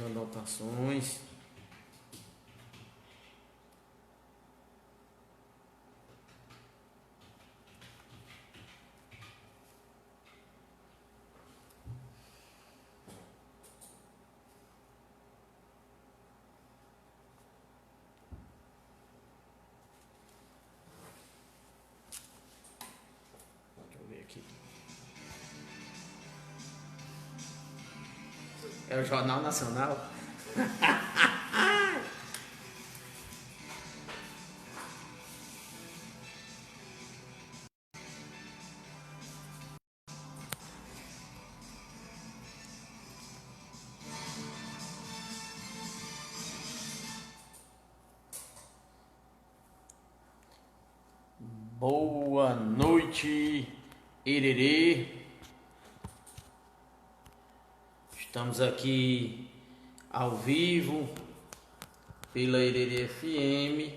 anotações. Deixa eu ver aqui. É o Jornal Nacional. Boa noite, Irerê. Estamos aqui ao vivo pela Irerê FM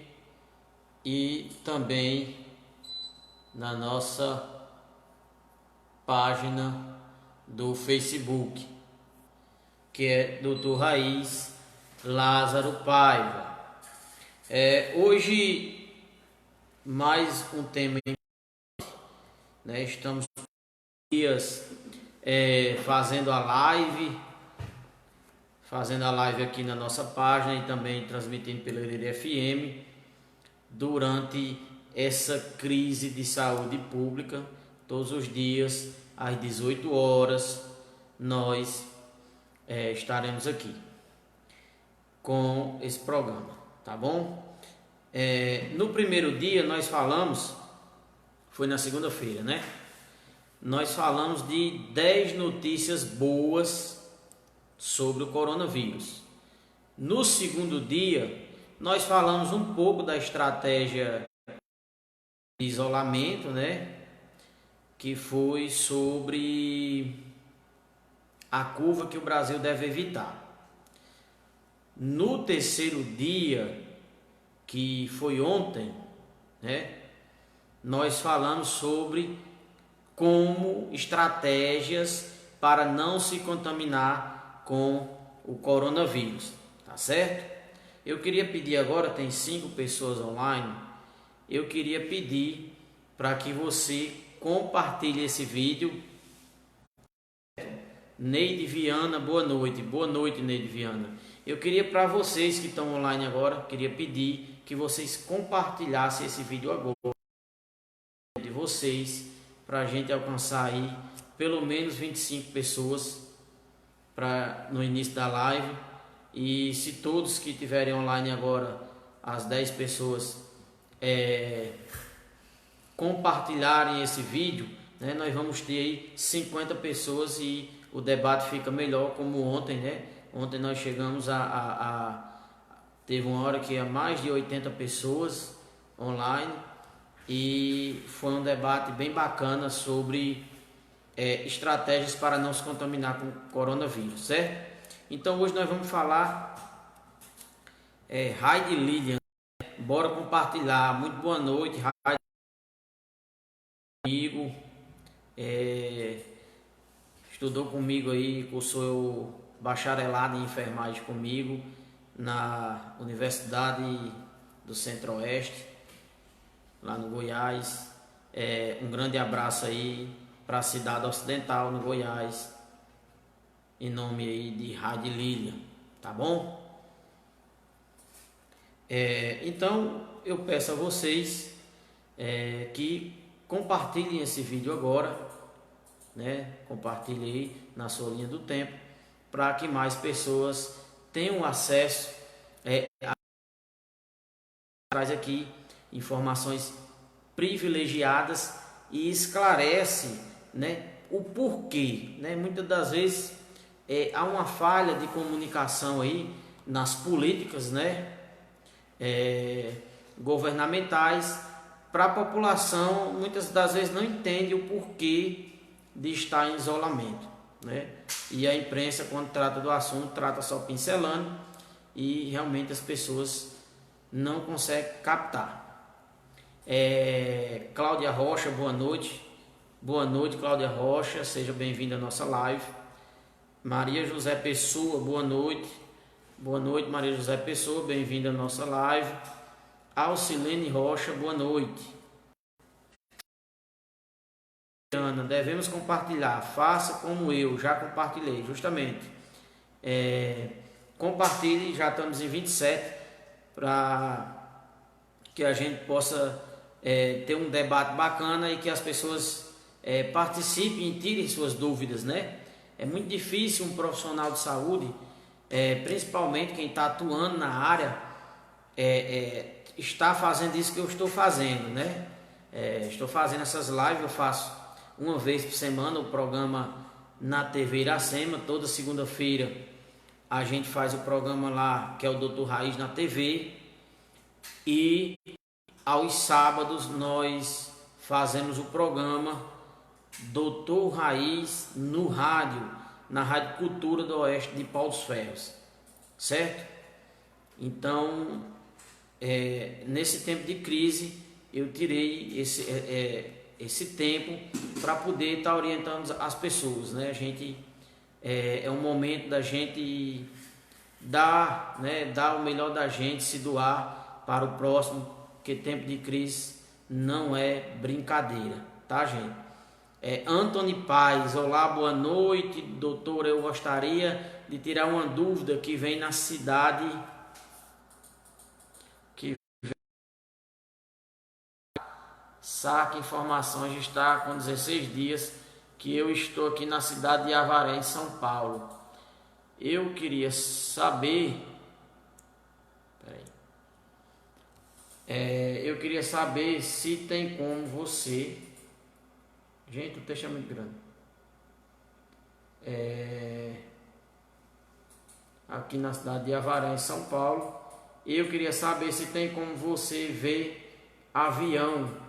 e também na nossa página do Facebook, que é Dr. Raiz Lázaro Paiva. Hoje mais um tema, né? Estamos dias fazendo a live aqui na nossa página e também transmitindo pela Irerê FM durante essa crise de saúde pública. Todos os dias às 18 horas nós estaremos aqui com esse programa, tá bom? No primeiro dia nós falamos, foi na segunda-feira, né? Nós falamos de 10 notícias boas sobre o coronavírus. No segundo dia, nós falamos um pouco da estratégia de isolamento, né? Que foi sobre a curva que o Brasil deve evitar. No terceiro dia, que foi ontem, né? Nós falamos sobre como estratégias para não se contaminar com o coronavírus, tá certo? Eu queria pedir agora, tem 5 pessoas online, eu queria pedir para que você compartilhe esse vídeo. Neide Viana, boa noite Neide Viana. Eu queria para vocês que estão online agora, queria pedir que vocês compartilhassem esse vídeo agora de vocês, para a gente alcançar aí pelo menos 25 pessoas no início da live. E se todos que estiverem online agora, as 10 pessoas compartilharem esse vídeo, né, nós vamos ter aí 50 pessoas e o debate fica melhor, como ontem, né? Ontem nós chegamos teve uma hora que ia mais de 80 pessoas online e foi um debate bem bacana sobre estratégias para não se contaminar com o coronavírus, certo? Então hoje nós vamos falar Heidi Lilian, bora compartilhar. Muito boa noite, Heidi, comigo, estudou comigo aí, cursou bacharelado em enfermagem comigo na Universidade do Centro-Oeste, lá no Goiás. Um grande abraço aí para a cidade ocidental, no Goiás, em nome aí de Heidi Lilian, tá bom? Então eu peço a vocês que compartilhem esse vídeo agora, né? Compartilhe aí na sua linha do tempo, para que mais pessoas tenham acesso traz aqui informações privilegiadas e esclarece, né, o porquê, né? Muitas das vezes há uma falha de comunicação aí nas políticas, né, governamentais, para a população. Muitas das vezes não entende o porquê de estar em isolamento, né? E a imprensa, quando trata do assunto, trata só pincelando e realmente as pessoas não conseguem captar. Cláudia Rocha, boa noite. Boa noite, Cláudia Rocha, seja bem-vinda à nossa live. Maria José Pessoa, boa noite. Boa noite, Maria José Pessoa, bem-vinda à nossa live. Alcilene Rocha, boa noite. Ana, devemos compartilhar, faça como eu, já compartilhei, justamente. Compartilhe, já estamos em 27, para que a gente possa ter um debate bacana e que as pessoas participem e tirem suas dúvidas, né? É muito difícil um profissional de saúde, principalmente quem está atuando na área, está fazendo isso que eu estou fazendo, né? Estou fazendo essas lives, eu faço uma vez por semana o programa na TV Iracema. Toda segunda-feira a gente faz o programa lá, que é o Doutor Raiz na TV, e aos sábados nós fazemos o programa Doutor Raiz no rádio, na Rádio Cultura do Oeste de Paus Ferros, certo? Então, nesse tempo de crise, eu tirei esse tempo para poder estar orientando as pessoas, né? A gente é um momento da gente dar, né, dar o melhor da gente, se doar para o próximo, porque tempo de crise não é brincadeira, tá, gente? Anthony Paz, olá, boa noite, doutor. Eu gostaria de tirar uma dúvida que vem na cidade. Saque informações, está com 16 dias que eu estou aqui na cidade de Avaré, em São Paulo. Eu queria saber, eu queria saber se tem como você, gente, o texto é muito grande, aqui na cidade de Avaré, em São Paulo. Eu queria saber se tem como você ver avião.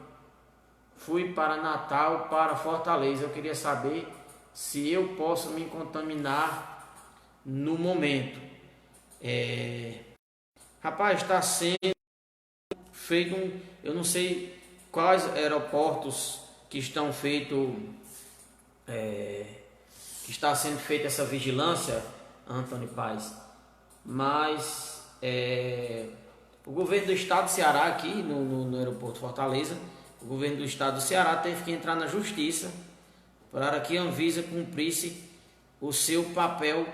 Fui para Natal, para Fortaleza. Eu queria saber se eu posso me contaminar no momento. Rapaz, está sendo feito eu não sei quais aeroportos que estão feito, que está sendo feita essa vigilância, Antônio Paz, mas o governo do estado do Ceará, aqui no aeroporto Fortaleza, o governo do estado do Ceará teve que entrar na justiça para que a Anvisa cumprisse o seu papel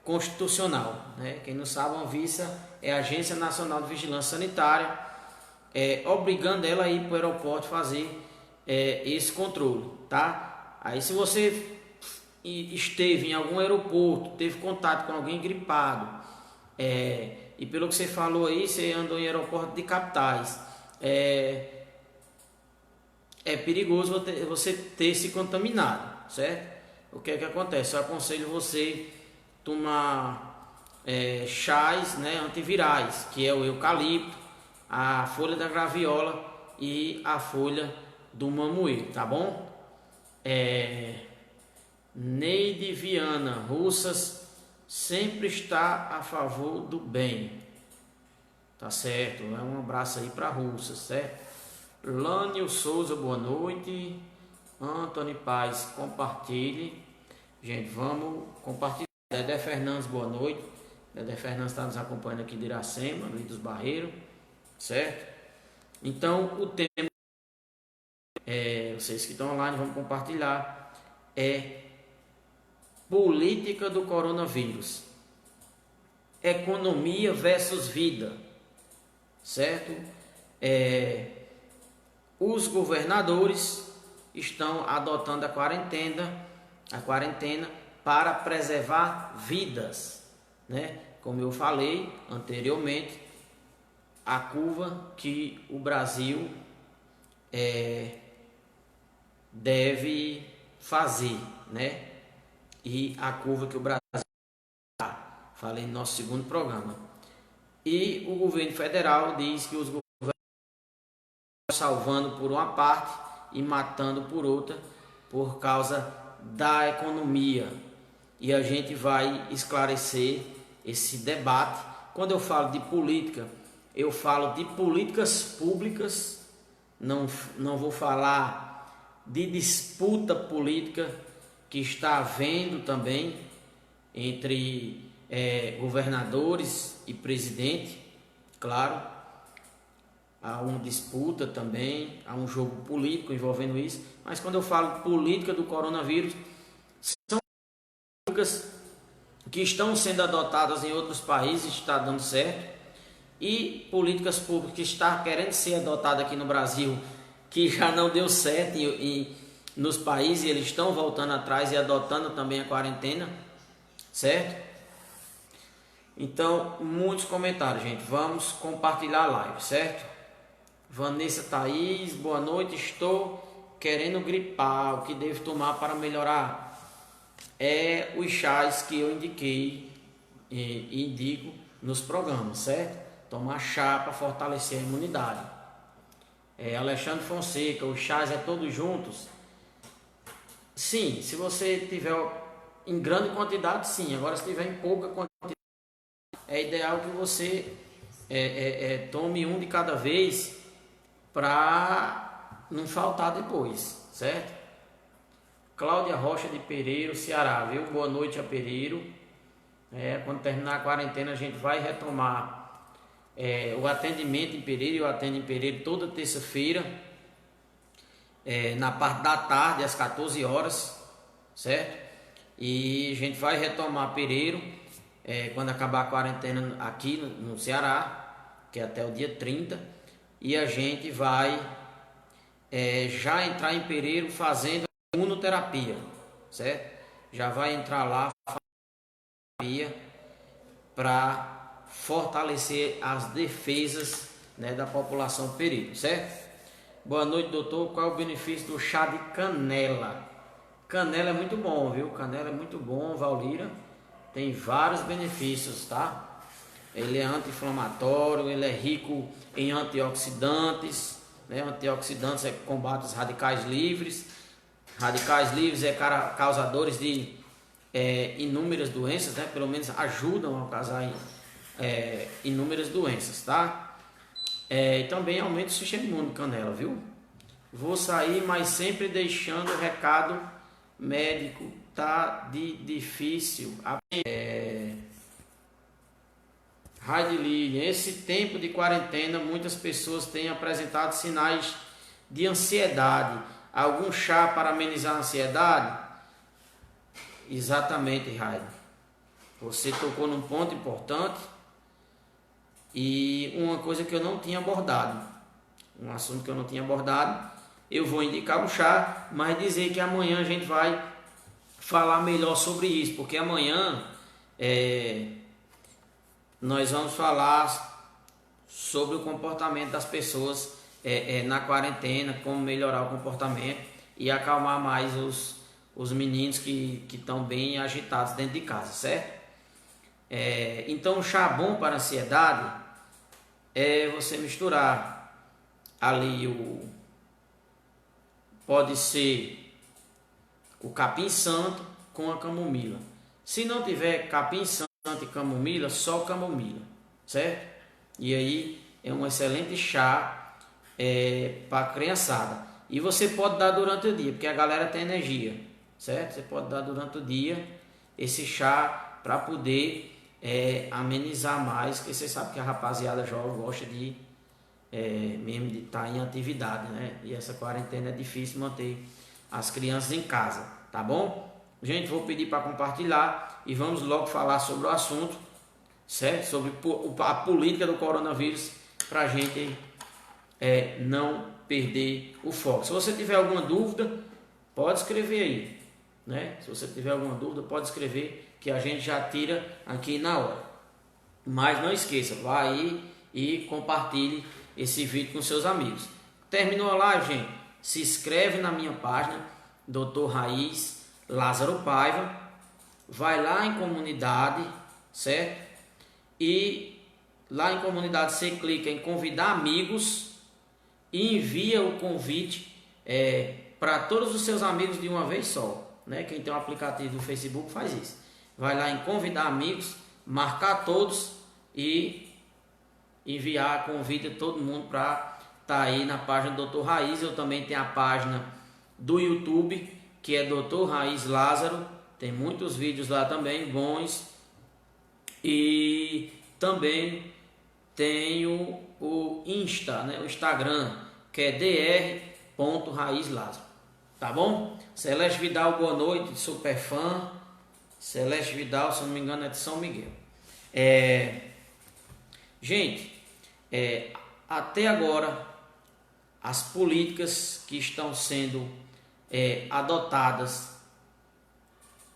constitucional, né? Quem não sabe, a Anvisa é a Agência Nacional de Vigilância Sanitária, obrigando ela a ir para o aeroporto fazer esse controle, tá? Aí, se você esteve em algum aeroporto, teve contato com alguém gripado, e pelo que você falou aí, você andou em aeroporto de capitais, é perigoso você ter se contaminado, certo? O que é que acontece? Eu aconselho você tomar chás, né, antivirais, que é o eucalipto, a folha da graviola e a folha do mamoeiro, tá bom? Neide Viana, Russas sempre está a favor do bem, tá certo? Um abraço aí para Russas, certo? Lânio Souza, boa noite. Antônio Paz, compartilhe. Gente, vamos compartilhar. Dedé Fernandes, boa noite. Dedé Fernandes está nos acompanhando aqui de Iracema, Luiz dos Barreiros, certo? Então, o tema, vocês que estão online, vamos compartilhar, política do coronavírus. Economia versus vida, certo? Os governadores estão adotando a quarentena para preservar vidas, né? Como eu falei anteriormente, a curva que o Brasil deve fazer, né? E a curva que o Brasil falei no nosso segundo programa. E o governo federal diz que os governos salvando por uma parte e matando por outra por causa da economia. E a gente vai esclarecer esse debate. Quando eu falo de política, eu falo de políticas públicas, não vou falar de disputa política que está havendo também entre governadores e presidente, claro, há uma disputa também, há um jogo político envolvendo isso, mas quando eu falo política do coronavírus, são políticas que estão sendo adotadas em outros países, está dando certo, e políticas públicas que está querendo ser adotada aqui no Brasil, que já não deu certo nos países, eles estão voltando atrás e adotando também a quarentena, certo? Então, muitos comentários, gente. Vamos compartilhar a live, certo? Vanessa Thaís, boa noite. Estou querendo gripar. O que devo tomar para melhorar? Os chás que eu indiquei e indico nos programas, certo? Tomar chá para fortalecer a imunidade. Alexandre Fonseca, os chás todos juntos? Sim, se você tiver em grande quantidade, sim. Agora, se tiver em pouca quantidade, é ideal que você tome um de cada vez para não faltar depois, certo? Cláudia Rocha de Pereiro, Ceará, viu? Boa noite a Pereiro. Quando terminar a quarentena, a gente vai retomar o atendimento em Pereiro. Eu atendo em Pereiro toda terça-feira, na parte da tarde, às 14 horas, certo? E a gente vai retomar Pereiro quando acabar a quarentena aqui no Ceará, que é até o dia 30, e a gente vai já entrar em Pereiro fazendo imunoterapia, certo? Já vai entrar lá para fortalecer as defesas, né, da população Pereiro, certo? Boa noite, doutor. Qual é o benefício do chá de canela? Canela é muito bom, viu? Canela é muito bom, Valira. Tem vários benefícios, tá? Ele é anti-inflamatório, ele é rico em antioxidantes, né? Antioxidantes combate os radicais livres. Radicais livres causadores de inúmeras doenças, né? Pelo menos ajudam a causar inúmeras doenças, tá? E também aumenta o sistema imune, canela, viu? Vou sair, mas sempre deixando o recado médico, tá difícil. Raide Lilian, esse tempo de quarentena, muitas pessoas têm apresentado sinais de ansiedade. Algum chá para amenizar a ansiedade? Exatamente, Raide. Você tocou num ponto importante e uma coisa que eu não tinha abordado. Um assunto que eu não tinha abordado. Eu vou indicar um chá, mas dizer que amanhã a gente vai falar melhor sobre isso, porque amanhã nós vamos falar sobre o comportamento das pessoas na quarentena, como melhorar o comportamento e acalmar mais os meninos que estão bem agitados dentro de casa, certo? Então, o chá bom para ansiedade é você misturar ali pode ser o capim santo com a camomila. Se não tiver capim santo e camomila, só camomila, certo? E aí é um excelente chá para a criançada. E você pode dar durante o dia, porque a galera tem energia, certo? Você pode dar durante o dia esse chá para poder amenizar mais, porque você sabe que a rapaziada jovem gosta mesmo de estar em atividade, né? E essa quarentena é difícil manter as crianças em casa, tá bom? Gente, vou pedir para compartilhar e vamos logo falar sobre o assunto, certo? Sobre a política do coronavírus, para a gente não perder o foco. Se você tiver alguma dúvida, pode escrever aí, né? Se você tiver alguma dúvida, pode escrever que a gente já tira aqui na hora. Mas não esqueça, vá aí e compartilhe esse vídeo com seus amigos. Terminou a live, gente? Se inscreve na minha página, Dr. Raiz Lázaro Paiva. Vai lá em comunidade, certo? E lá em comunidade você clica em convidar amigos e envia o convite para todos os seus amigos de uma vez só, né? Quem tem um aplicativo do Facebook faz isso. Vai lá em convidar amigos, marcar todos e enviar convite a todo mundo para estar aí na página do Dr. Raiz. Eu também tenho a página do YouTube, que é Dr. Raiz Lázaro. Tem muitos vídeos lá também bons E também tenho o Insta, né, o Instagram, que é dr.raizlázaro. Tá bom? Celeste Vidal, boa noite, super fã. Celeste Vidal, se não me engano, é de São Miguel. Gente, até agora, as políticas que estão sendo adotadas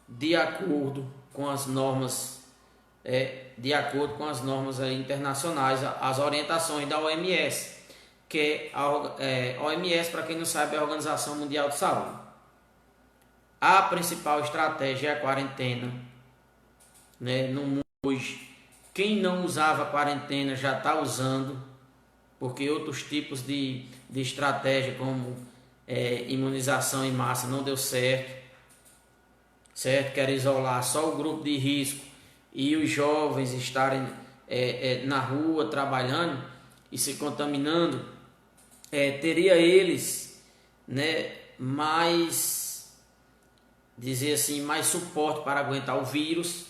de acordo com as normas, internacionais, as orientações da OMS, que a OMS, para quem não sabe, é a Organização Mundial de Saúde. A principal estratégia é a quarentena, né? No mundo hoje, quem não usava a quarentena já está usando, porque outros tipos de estratégia, como imunização em massa, não deu certo, que era isolar só o grupo de risco e os jovens estarem na rua trabalhando e se contaminando, teria eles, né, mais, dizer assim, mais suporte para aguentar o vírus,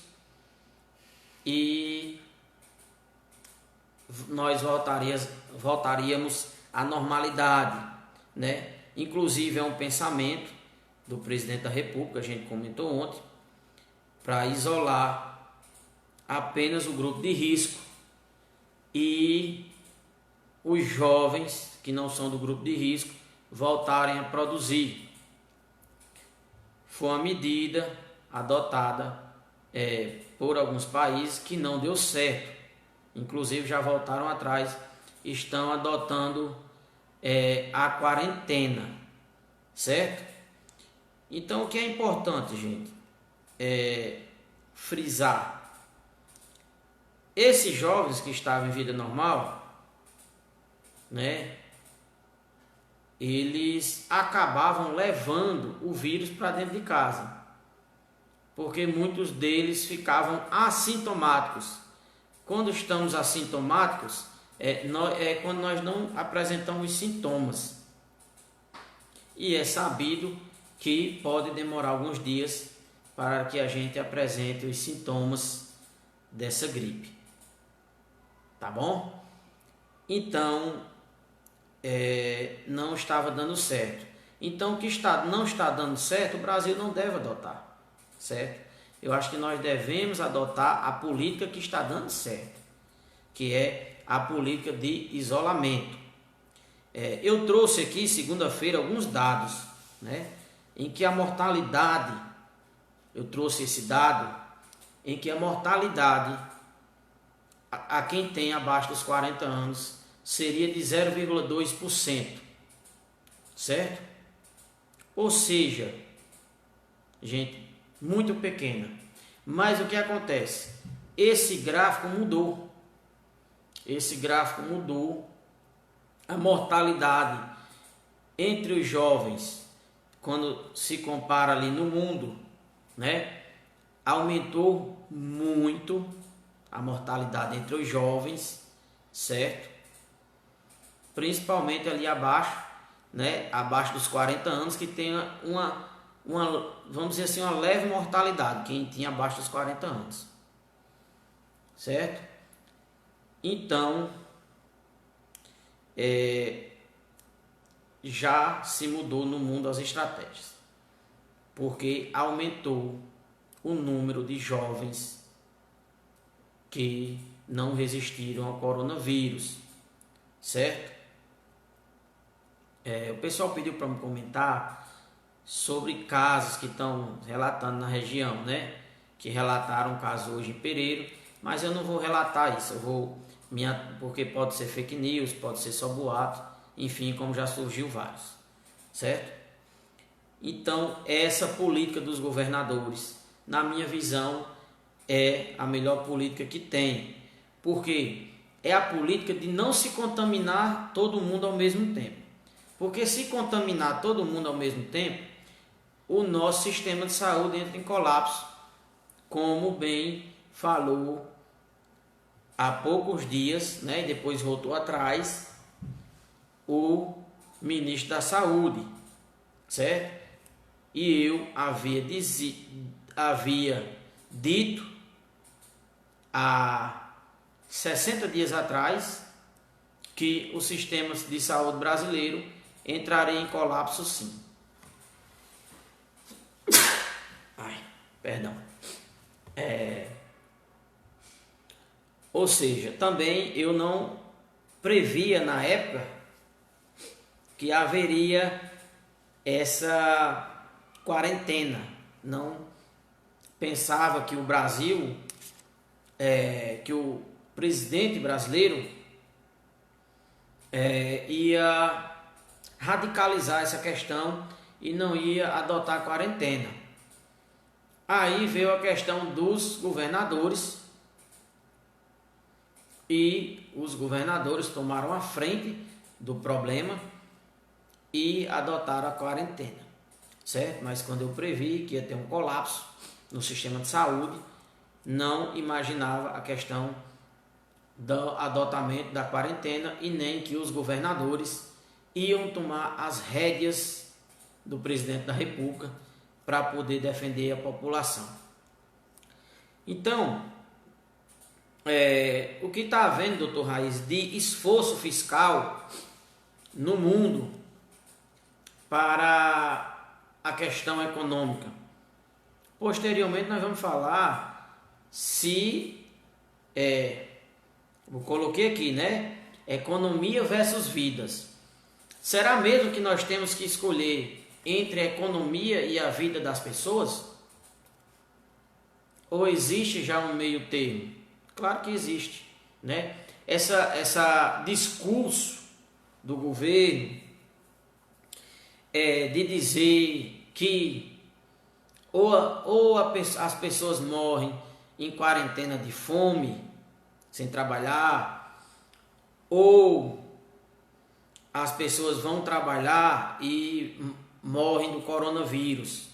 e nós voltaríamos à normalidade, né? Inclusive é um pensamento do presidente da República, a gente comentou ontem, para isolar apenas o grupo de risco e os jovens que não são do grupo de risco voltarem a produzir. Foi uma medida adotada por alguns países que não deu certo, inclusive já voltaram atrás, estão adotando a quarentena, certo? Então o que é importante, gente, frisar: esses jovens que estavam em vida normal, né, eles acabavam levando o vírus para dentro de casa, porque muitos deles ficavam assintomáticos. Quando estamos assintomáticos, quando nós não apresentamos sintomas, e é sabido que pode demorar alguns dias para que a gente apresente os sintomas dessa gripe, tá bom? Então, não estava dando certo. Então, o que não está dando certo, o Brasil não deve adotar, certo? Eu acho que nós devemos adotar a política que está dando certo, que é a política de isolamento. Eu trouxe aqui, segunda-feira, alguns dados, né, em que a mortalidade, eu trouxe esse dado, em que a mortalidade a quem tem abaixo dos 40 anos seria de 0,2%, certo? Ou seja, gente, muito pequena. Mas o que acontece? Esse gráfico mudou. A mortalidade entre os jovens, quando se compara ali no mundo, né, aumentou muito a mortalidade entre os jovens, certo? Principalmente ali abaixo, né, abaixo dos 40 anos, que tem uma vamos dizer assim, uma leve mortalidade, quem tinha abaixo dos 40 anos, certo? Então, já se mudou no mundo as estratégias, porque aumentou o número de jovens que não resistiram ao coronavírus, certo? O pessoal pediu para me comentar sobre casos que estão relatando na região, né? Que relataram um caso hoje em Pereiro, mas eu não vou relatar isso, porque pode ser fake news, pode ser só boato, enfim, como já surgiu vários, certo? Então, essa política dos governadores, na minha visão, é a melhor política que tem, porque é a política de não se contaminar todo mundo ao mesmo tempo. Porque se contaminar todo mundo ao mesmo tempo, o nosso sistema de saúde entra em colapso, como bem falou há poucos dias, né, e depois voltou atrás, o ministro da Saúde, certo? E eu havia dito há 60 dias atrás que o sistema de saúde brasileiro entraria em colapso, sim. Perdão. Ou seja, também eu não previa na época que haveria essa quarentena. Não pensava que o Brasil, que o presidente brasileiro ia radicalizar essa questão e não ia adotar a quarentena. Aí veio a questão dos governadores e os governadores tomaram a frente do problema e adotaram a quarentena, certo? Mas quando eu previ que ia ter um colapso no sistema de saúde, não imaginava a questão do adotamento da quarentena e nem que os governadores iam tomar as rédeas do presidente da República para poder defender a população. Então, o que está havendo, doutor Raiz, de esforço fiscal no mundo para a questão econômica? Posteriormente nós vamos falar se, eu coloquei aqui, né? Economia versus vidas. Será mesmo que nós temos que escolher entre a economia e a vida das pessoas? Ou existe já um meio termo? Claro que existe, né? Essa discurso do governo de dizer que as pessoas morrem em quarentena de fome, sem trabalhar, ou as pessoas vão trabalhar e morrem do coronavírus,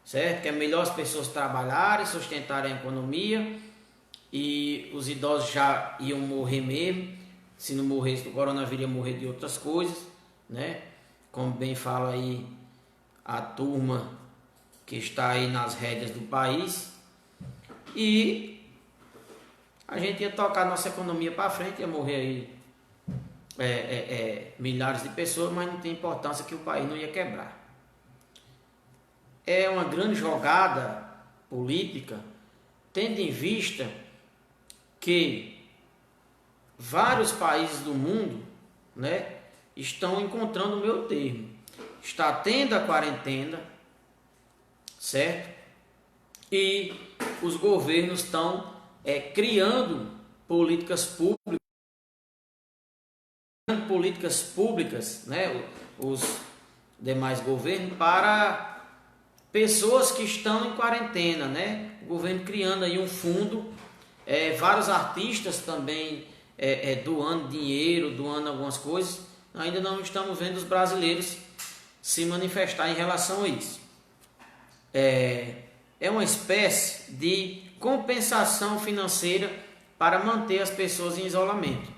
certo? Que é melhor as pessoas trabalharem, sustentarem a economia, e os idosos já iam morrer mesmo. Se não morresse do coronavírus, ia morrer de outras coisas, né? Como bem fala aí a turma que está aí nas rédeas do país, e a gente ia tocar nossa economia para frente, ia morrer aí milhares de pessoas, mas não tem importância, que o país não ia quebrar. É uma grande jogada política, tendo em vista que vários países do mundo, né, estão encontrando o meu termo. Está tendo a quarentena, certo? E os governos estão criando políticas públicas, né, os demais governos, para pessoas que estão em quarentena, né? O governo criando aí um fundo, vários artistas também doando dinheiro, doando algumas coisas. Ainda não estamos vendo os brasileiros se manifestar em relação a isso. É uma espécie de compensação financeira para manter as pessoas em isolamento,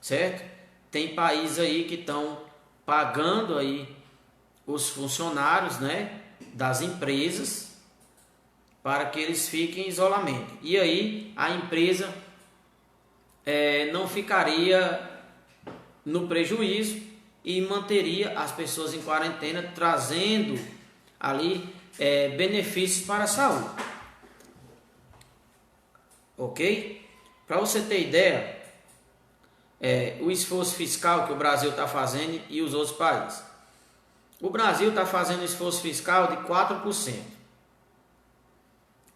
certo? Tem países aí que estão pagando aí os funcionários, né, das empresas, para que eles fiquem em isolamento. E aí a empresa não ficaria no prejuízo e manteria as pessoas em quarentena, trazendo ali benefícios para a saúde. Ok? Para você ter ideia, o esforço fiscal que o Brasil está fazendo e os outros países. O Brasil está fazendo um esforço fiscal de 4%,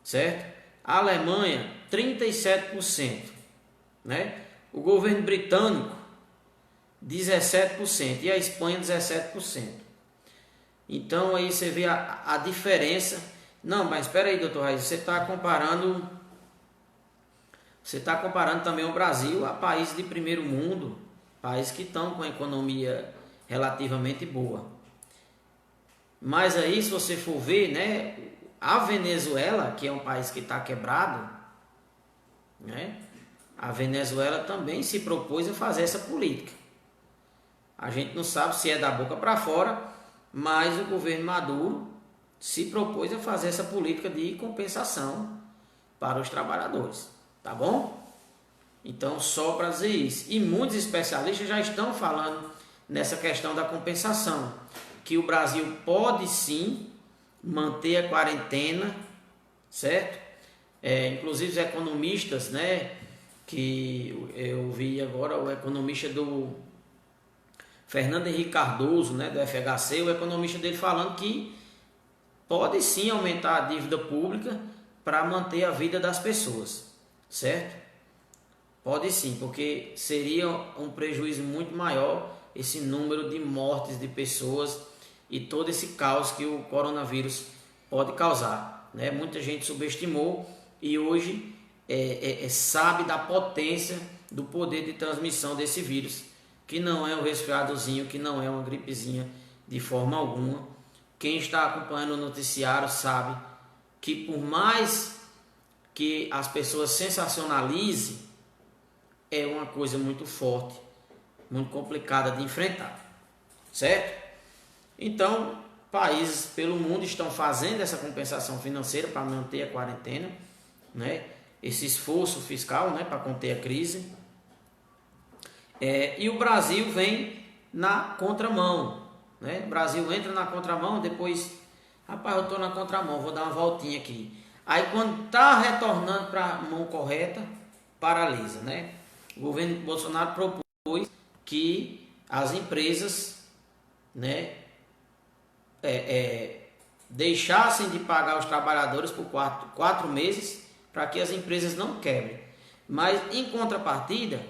certo? A Alemanha, 37%, né? O governo britânico, 17%, e a Espanha, 17%. Então aí você vê a diferença. Não, mas espera aí, doutor Raiz, você está comparando também o Brasil a países de primeiro mundo, países que estão com a economia relativamente boa. Mas aí, se você for ver, né, a Venezuela, que é um país que está quebrado, né, a Venezuela também se propôs a fazer essa política. A gente não sabe se é da boca para fora, mas o governo Maduro se propôs a fazer essa política de compensação para os trabalhadores, tá bom? Então, só para dizer isso. E muitos especialistas já estão falando nessa questão da compensação, que o Brasil pode sim manter a quarentena, certo? Inclusive os economistas, né, que eu vi agora, o economista do Fernando Henrique Cardoso, né, do FHC, o economista dele falando que pode sim aumentar a dívida pública para manter a vida das pessoas, certo? Pode sim, porque seria um prejuízo muito maior esse número de mortes de pessoas e todo esse caos que o coronavírus pode causar, né? Muita gente subestimou e hoje sabe da potência do poder de transmissão desse vírus, que não é um resfriadozinho, que não é uma gripezinha de forma alguma. Quem está acompanhando o noticiário sabe que por mais que as pessoas sensacionalizem, é uma coisa muito forte, muito complicada de enfrentar, certo? Então, países pelo mundo estão fazendo essa compensação financeira para manter a quarentena, né? Esse esforço fiscal, né, para conter a crise. E o Brasil vem na contramão, né? O Brasil entra na contramão, depois, rapaz, eu estou na contramão, vou dar uma voltinha aqui. Aí quando está retornando para a mão correta, paralisa, né? O governo Bolsonaro propôs que as empresas, né, deixassem de pagar os trabalhadores por 4 meses para que as empresas não quebrem. Mas em contrapartida,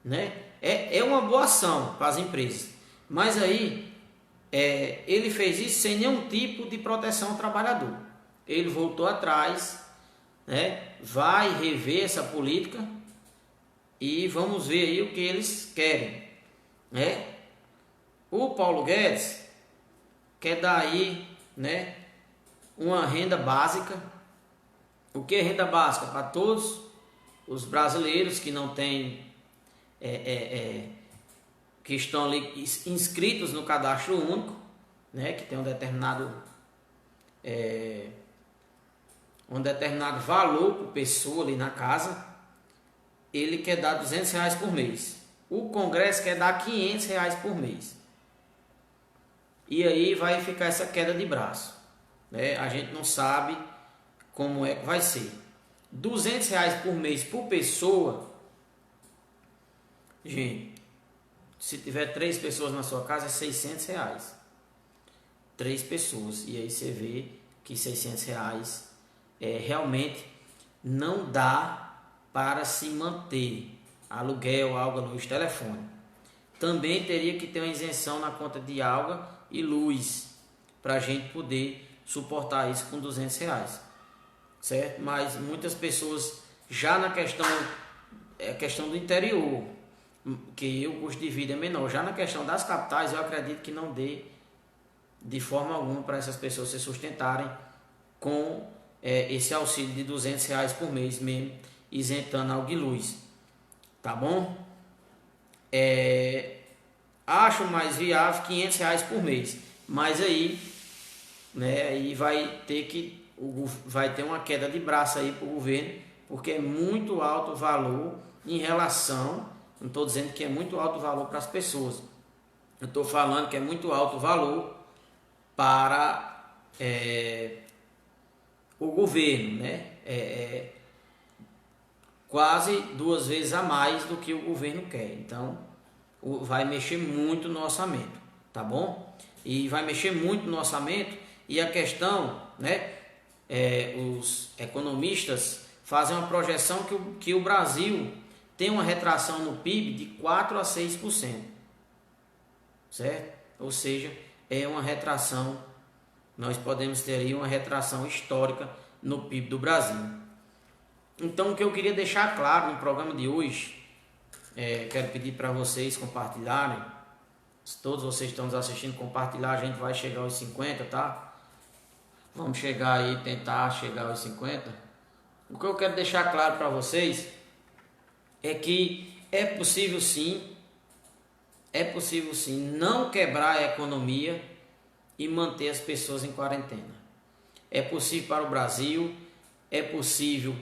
né, é uma boa ação para as empresas. Mas aí ele fez isso sem nenhum tipo de proteção ao trabalhador. Ele voltou atrás, né, vai rever essa política e vamos ver aí o que eles querem, né? O Paulo Guedes quer dar aí, né, uma renda básica. O que é renda básica? Para todos os brasileiros que não têm, que estão ali inscritos no cadastro único, né, que tem um determinado valor por pessoa ali na casa. Ele quer dar R$200 por mês. O Congresso quer dar R$500 por mês. E aí vai ficar essa queda de braço, né? A gente não sabe como é que vai ser. R$200 por mês por pessoa. Gente, se tiver 3 pessoas na sua casa é R$600. 3 pessoas. E aí você vê que R$600 realmente não dá para se manter aluguel, água, luz, telefone. Também teria que ter uma isenção na conta de água e luz para a gente poder suportar isso com R$200, certo? Mas muitas pessoas já na questão do interior, que o custo de vida é menor, já na questão das capitais eu acredito que não dê de forma alguma para essas pessoas se sustentarem com esse auxílio de R$200 por mês mesmo, isentando água e luz, tá bom? Acho mais viável R$500 por mês, mas aí, né, aí vai ter uma queda de braço aí para o governo, porque é muito alto o valor em relação, não estou dizendo que é muito alto o valor para as pessoas, eu estou falando que é muito alto o valor para o governo, né? Quase 2 vezes a mais do que o governo quer. Então, vai mexer muito no orçamento, tá bom? E vai mexer muito no orçamento. E a questão, né? Os economistas fazem uma projeção que o Brasil tem uma retração no PIB de 4 a 6%, certo? Ou seja, é uma retração, nós podemos ter aí uma retração histórica no PIB do Brasil. Então, o que eu queria deixar claro no programa de hoje, quero pedir para vocês compartilharem, se todos vocês estão nos assistindo, compartilhar, a gente vai chegar aos 50, tá? Vamos chegar aí, tentar chegar aos 50. O que eu quero deixar claro para vocês é que é possível sim não quebrar a economia e manter as pessoas em quarentena. É possível para o Brasil, é possível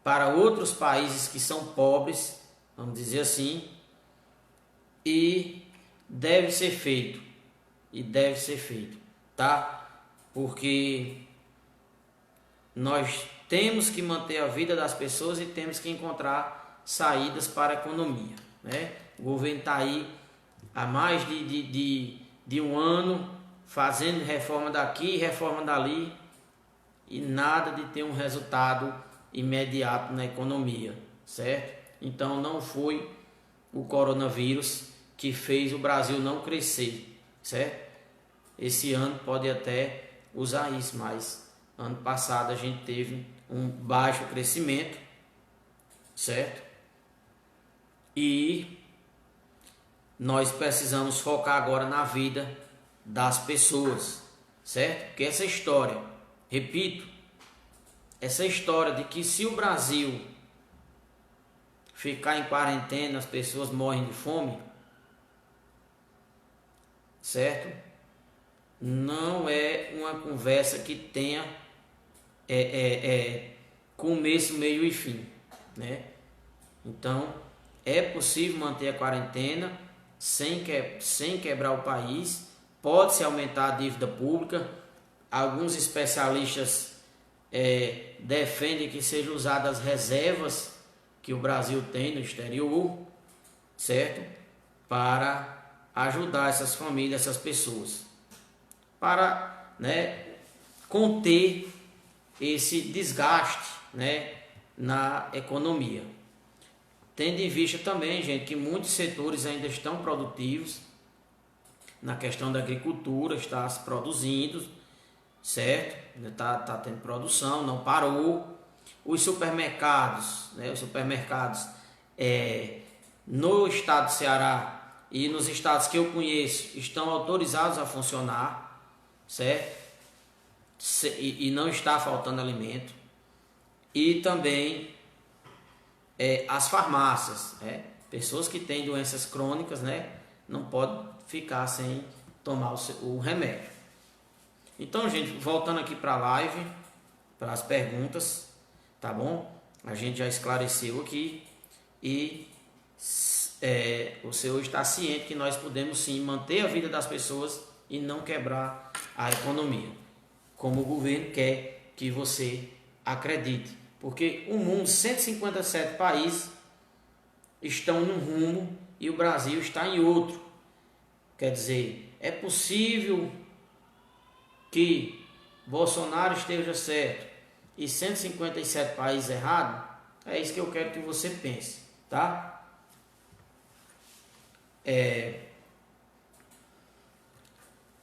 para outros países que são pobres, vamos dizer assim, e deve ser feito, tá? Porque nós temos que manter a vida das pessoas e temos que encontrar saídas para a economia, né? O governo está aí há mais de um ano fazendo reforma daqui, reforma dali e nada de ter um resultado imediato na economia, certo? Então não foi o coronavírus que fez o Brasil não crescer, certo? Esse ano pode até usar isso, mas ano passado a gente teve um baixo crescimento, certo? E nós precisamos focar agora na vida das pessoas, certo? Porque essa história, repito, essa história de que se o Brasil ficar em quarentena, as pessoas morrem de fome, certo? Não é uma conversa que tenha começo, meio e fim, né? Então, é possível manter a quarentena sem quebrar o país, pode-se aumentar a dívida pública, alguns especialistas defendem que sejam usadas as reservas que o Brasil tem no exterior, certo? Para ajudar essas famílias, essas pessoas, para, né, conter esse desgaste, né, na economia. Tendo em vista também, gente, que muitos setores ainda estão produtivos, na questão da agricultura, está se produzindo, certo? Está tendo produção, não parou. Os supermercados, né, no estado do Ceará e nos estados que eu conheço, estão autorizados a funcionar, certo? E não está faltando alimento. E também as farmácias, né? Pessoas que têm doenças crônicas, né, não podem ficar sem tomar o remédio. Então, gente, voltando aqui para a live, para as perguntas, tá bom? A gente já esclareceu aqui e o senhor está ciente que nós podemos sim manter a vida das pessoas e não quebrar a economia, como o governo quer que você acredite. Porque o mundo, 157 países estão num rumo e o Brasil está em outro. Quer dizer, é possível que Bolsonaro esteja certo e 157 países errados? É isso que eu quero que você pense, tá?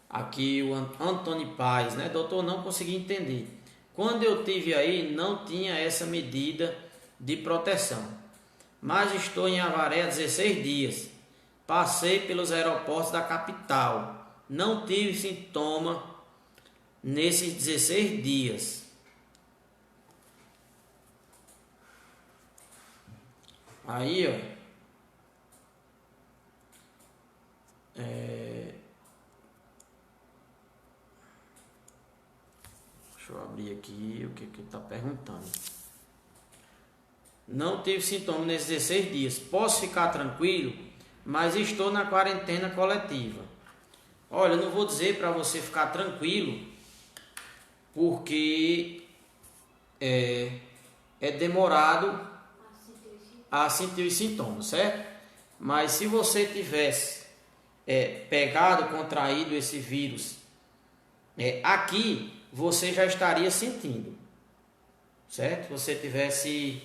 Aqui o Antônio Paz, né? Doutor, não consegui entender. Quando eu tive aí, não tinha essa medida de proteção. Mas estou em Avaré há 16 dias. Passei pelos aeroportos da capital. Não tive sintoma nesses 16 dias. Aí, ó. Deixa eu abrir aqui o que ele está perguntando. Não tive sintoma nesses 16 dias. Posso ficar tranquilo, mas estou na quarentena coletiva. Olha, eu não vou dizer para você ficar tranquilo, porque é demorado a sentir os sintomas, certo? Mas se você tivesse pegado, contraído esse vírus aqui, você já estaria sentindo, certo? Se você tivesse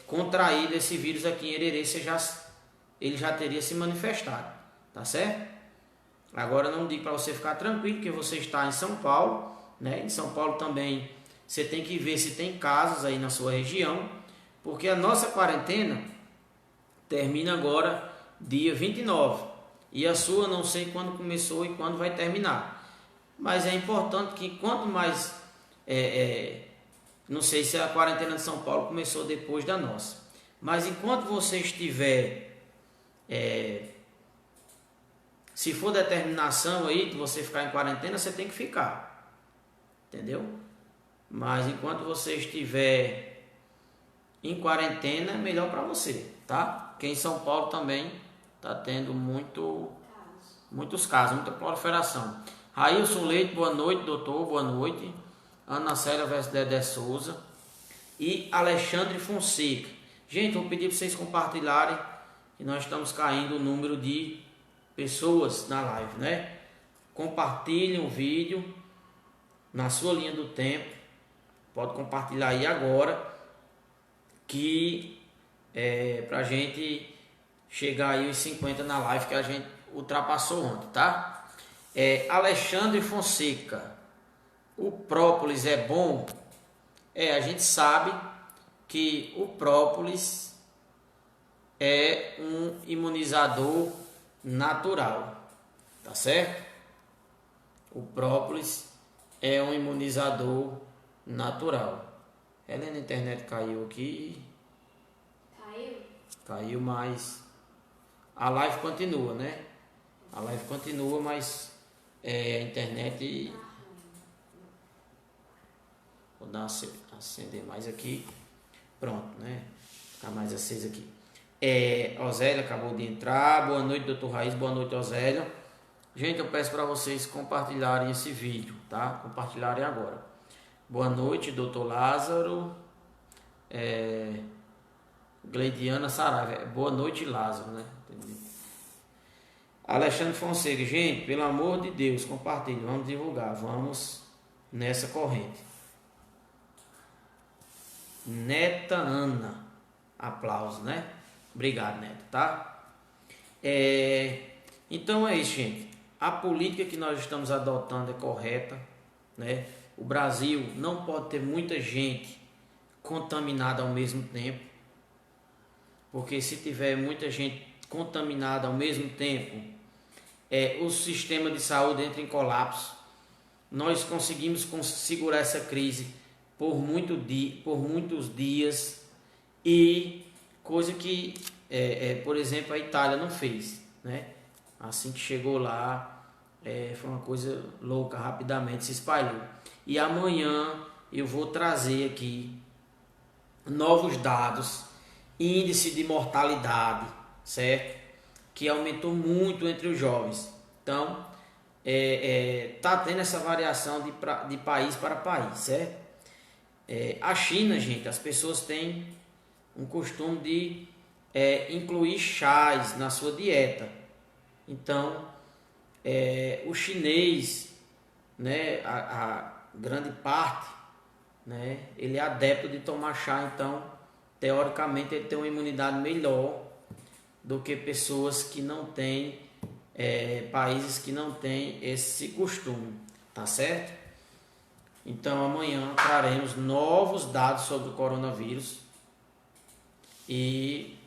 contraído esse vírus aqui em Hererê, ele já teria se manifestado, tá certo? Agora não digo para você ficar tranquilo, porque você está em São Paulo, né? Em São Paulo também você tem que ver se tem casos aí na sua região, porque a nossa quarentena termina agora dia 29 e a sua não sei quando começou e quando vai terminar. Mas é importante que quanto mais não sei se a quarentena de São Paulo começou depois da nossa, mas enquanto você estiver se for determinação aí de você ficar em quarentena, você tem que ficar, entendeu? Mas enquanto você estiver em quarentena é melhor para você, tá? Porque em São Paulo também tá tendo muitos casos, muita proliferação. Railson Leite, boa noite, doutor, boa noite. Ana Célia versus Dedé Souza. E Alexandre Fonseca. Gente, vou pedir para vocês compartilharem que nós estamos caindo o número de pessoas na live, né? Compartilhem o vídeo na sua linha do tempo. Pode compartilhar aí agora, que pra gente chegar aí os 50 na live que a gente ultrapassou ontem, tá? Alexandre Fonseca, o própolis é bom? A gente sabe que o própolis é um imunizador natural, tá certo? O própolis é um imunizador natural. Helena, a internet caiu aqui. Caiu, mas a live continua, né? A live continua, mas a internet... Vou dar acender mais aqui. Pronto, né? Ficar mais acesa aqui. Osélia acabou de entrar. Boa noite, doutor Raiz. Boa noite, Osélia. Gente, eu peço para vocês compartilharem esse vídeo, tá? Compartilharem agora. Boa noite, doutor Lázaro. Gleidiana Saraiva. Boa noite, Lázaro, né? Entendi. Alexandre Fonseca. Gente, pelo amor de Deus, compartilhe. Vamos divulgar. Vamos nessa corrente. Neta Ana. Aplausos, né? Obrigado, Neta, tá? Então é isso, gente. A política que nós estamos adotando é correta, né? O Brasil não pode ter muita gente contaminada ao mesmo tempo, porque se tiver muita gente contaminada ao mesmo tempo, o sistema de saúde entra em colapso. Nós conseguimos segurar essa crise por muitos dias, e coisa que, por exemplo, a Itália não fez, né? Assim que chegou lá, foi uma coisa louca, rapidamente se espalhou. E amanhã eu vou trazer aqui novos dados, índice de mortalidade, certo? Que aumentou muito entre os jovens. Então, tá tendo essa variação de país para país, certo? A China, gente, as pessoas têm um costume de incluir chás na sua dieta. Então, o chinês, né, a grande parte, né, ele é adepto de tomar chá. Então, teoricamente, ele tem uma imunidade melhor do que pessoas que não têm, países que não têm esse costume, tá certo? Então, amanhã traremos novos dados sobre o coronavírus, e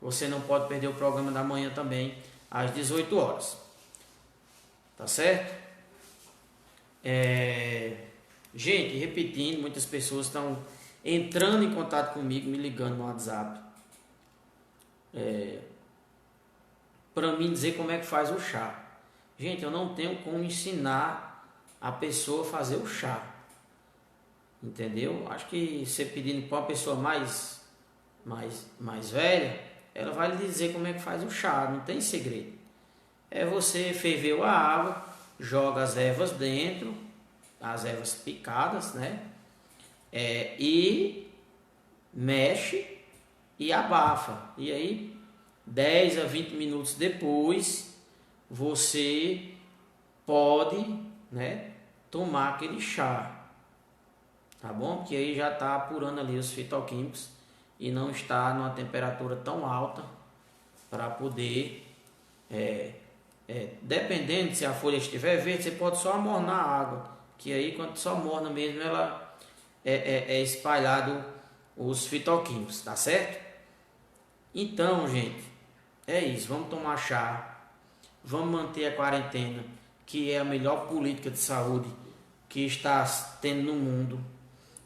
você não pode perder o programa da manhã também, às 18 horas. Tá certo? Gente, repetindo, muitas pessoas estão entrando em contato comigo, me ligando no WhatsApp, para mim dizer como é que faz o chá. Gente, eu não tenho como ensinar a pessoa a fazer o chá. Entendeu? Acho que você pedindo para uma pessoa mais velha, ela vai lhe dizer como é que faz o chá, não tem segredo. Você ferveu a água, joga as ervas dentro, as ervas picadas, né? E mexe e abafa. E aí, 10 a 20 minutos depois, você pode, né, tomar aquele chá. Tá bom? Porque aí já está apurando ali os fitoquímicos e não está numa temperatura tão alta para poder, dependendo se a folha estiver verde, você pode só amornar a água, que aí quando só morna mesmo, ela espalhado os fitoquímicos, tá certo? Então, gente, é isso, vamos tomar chá, vamos manter a quarentena, que é a melhor política de saúde que está tendo no mundo,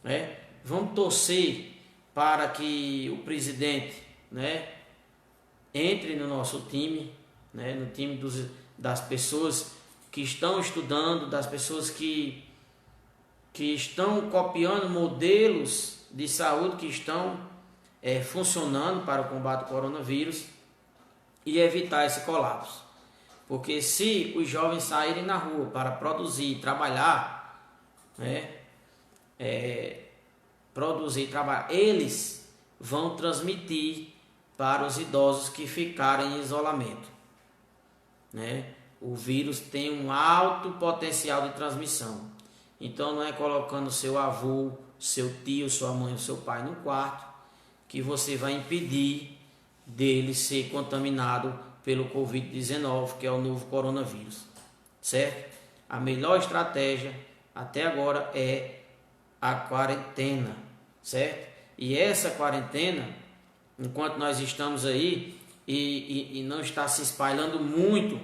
né? Vamos torcer para que o presidente, né, entre no nosso time, né, no time das pessoas que estão estudando, das pessoas que estão copiando modelos de saúde que estão funcionando para o combate ao coronavírus e evitar esse colapso. Porque se os jovens saírem na rua para produzir, trabalhar, né, eles vão transmitir para os idosos que ficarem em isolamento, né? O vírus tem um alto potencial de transmissão. Então não é colocando seu avô, seu tio, sua mãe ou seu pai no quarto que você vai impedir dele ser contaminado pelo Covid-19, que é o novo coronavírus, certo? A melhor estratégia até agora é a quarentena, certo? E essa quarentena, enquanto nós estamos aí e não está se espalhando muito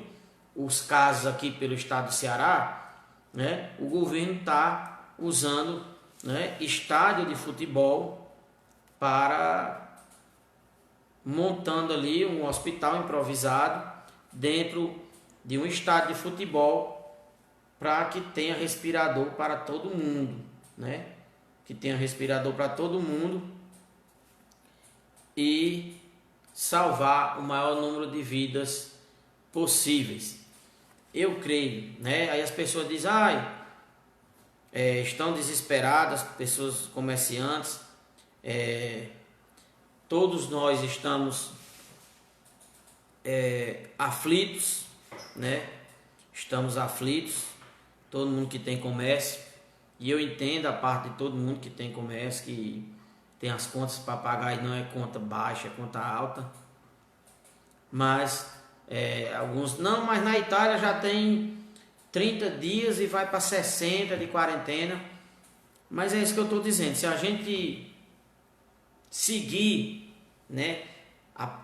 os casos aqui pelo estado do Ceará, né? O governo está usando, né, estádio de futebol para montando ali um hospital improvisado dentro de um estádio de futebol para que tenha respirador para todo mundo, né? Que tenha respirador para todo mundo e salvar o maior número de vidas possíveis. Eu creio, né? Aí as pessoas dizem, estão desesperadas, pessoas comerciantes, todos nós estamos aflitos, né? Estamos aflitos, todo mundo que tem comércio, e eu entendo a parte de todo mundo que tem comércio, que tem as contas para pagar e não é conta baixa, é conta alta, mas alguns não, mas na Itália já tem 30 dias e vai para 60 de quarentena. Mas é isso que eu estou dizendo, se a gente seguir, né,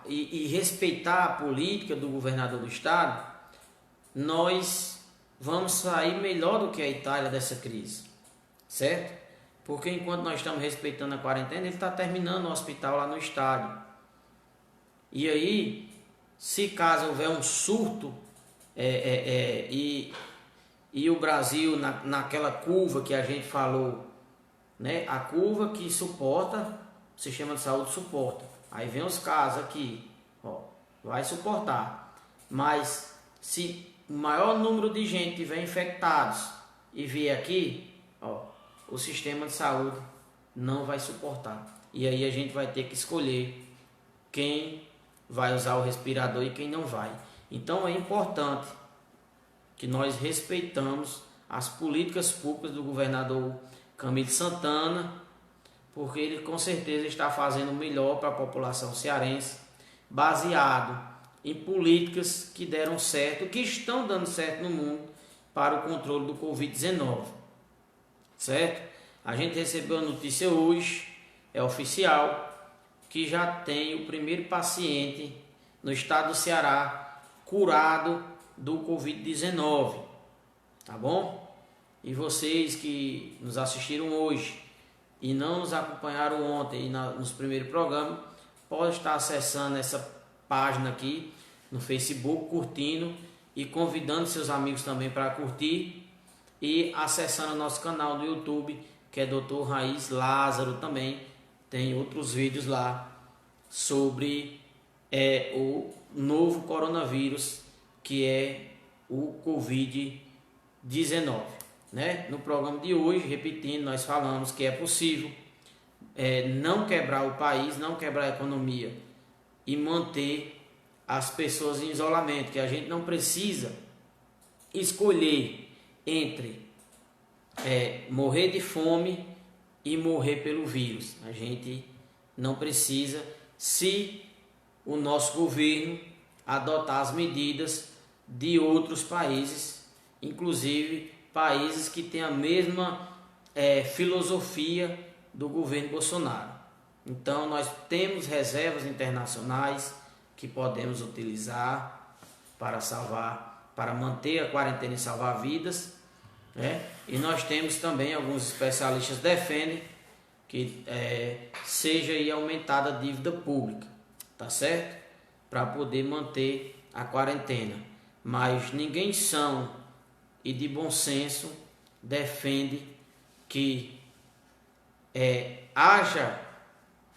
e respeitar a política do governador do estado, nós vamos sair melhor do que a Itália dessa crise, certo? Porque enquanto nós estamos respeitando a quarentena, ele está terminando o hospital lá no estádio. E aí, se caso houver um surto e o Brasil naquela curva que a gente falou, né, a curva que suporta, o sistema de saúde suporta. Aí vem os casos aqui, vai suportar. Mas se o maior número de gente tiver infectados e vier aqui, o sistema de saúde não vai suportar. E aí a gente vai ter que escolher quem vai usar o respirador e quem não vai. Então é importante que nós respeitamos as políticas públicas do governador Camilo Santana, porque ele com certeza está fazendo o melhor para a população cearense, baseado em políticas que deram certo, que estão dando certo no mundo para o controle do Covid-19, certo? A gente recebeu a notícia hoje, é oficial, que já tem o primeiro paciente no estado do Ceará curado do Covid-19, tá bom? E vocês que nos assistiram hoje e não nos acompanharam ontem nos primeiros programas, podem estar acessando essa página aqui no Facebook, curtindo e convidando seus amigos também para curtir e acessando o nosso canal do YouTube, que é Dr. Raiz Lázaro também. Tem outros vídeos lá sobre o novo coronavírus, que é o Covid-19, né? No programa de hoje, repetindo, nós falamos que é possível não quebrar o país, não quebrar a economia e manter as pessoas em isolamento, que a gente não precisa escolher entre morrer de fome e morrer pelo vírus. A gente não precisa, se o nosso governo adotar as medidas de outros países, inclusive países que têm a mesma filosofia do governo Bolsonaro. Então nós temos reservas internacionais que podemos utilizar para manter a quarentena e salvar vidas, né? E nós temos também, alguns especialistas defendem que seja aí aumentada a dívida pública, tá certo? Para poder manter a quarentena. Mas ninguém são e de bom senso defende que haja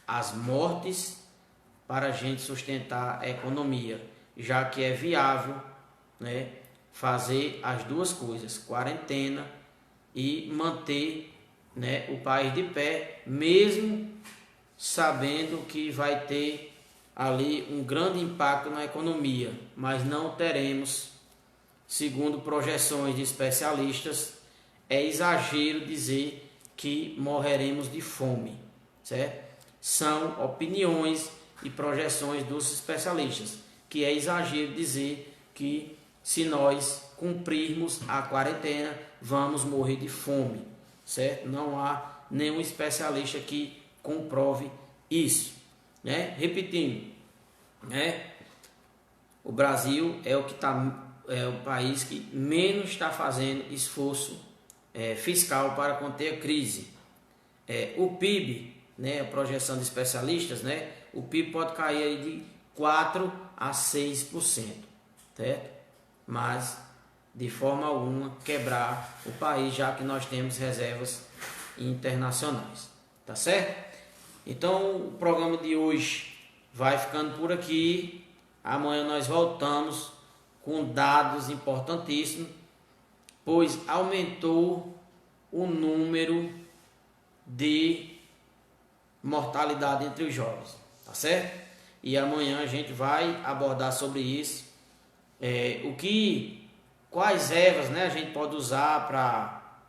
as mortes para a gente sustentar a economia, já que é viável, né, fazer as duas coisas, quarentena e manter, né, o país de pé, mesmo sabendo que vai ter ali um grande impacto na economia, mas não teremos, segundo projeções de especialistas, é exagero dizer que morreremos de fome, certo? São opiniões e projeções dos especialistas, que é exagero dizer que se nós cumprirmos a quarentena, vamos morrer de fome, certo? Não há nenhum especialista que comprove isso, né? Repetindo, né? O Brasil é o país que menos está fazendo esforço fiscal para conter a crise. O PIB, né, a projeção de especialistas, né, o PIB pode cair aí de 4 a 6%, certo? Mas de forma alguma quebrar o país, já que nós temos reservas internacionais, tá certo? Então o programa de hoje vai ficando por aqui. Amanhã nós voltamos com dados importantíssimos, pois aumentou o número de mortalidade entre os jovens, tá certo? E amanhã a gente vai abordar sobre isso, quais ervas, né, a gente pode usar para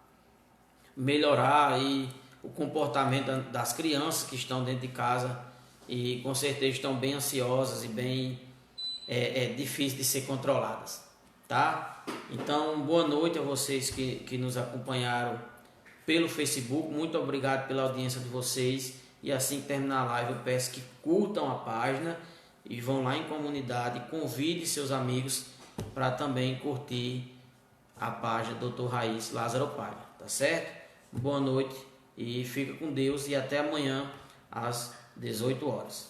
melhorar aí o comportamento das crianças que estão dentro de casa e com certeza estão bem ansiosas e bem difíceis de ser controladas, tá? Então, boa noite a vocês que nos acompanharam pelo Facebook, muito obrigado pela audiência de vocês, e assim que terminar a live eu peço que curtam a página e vão lá em comunidade, convide seus amigos para também curtir a página Dr. Raiz Lázaro Paiva, tá certo? Boa noite e fica com Deus e até amanhã às 18 horas.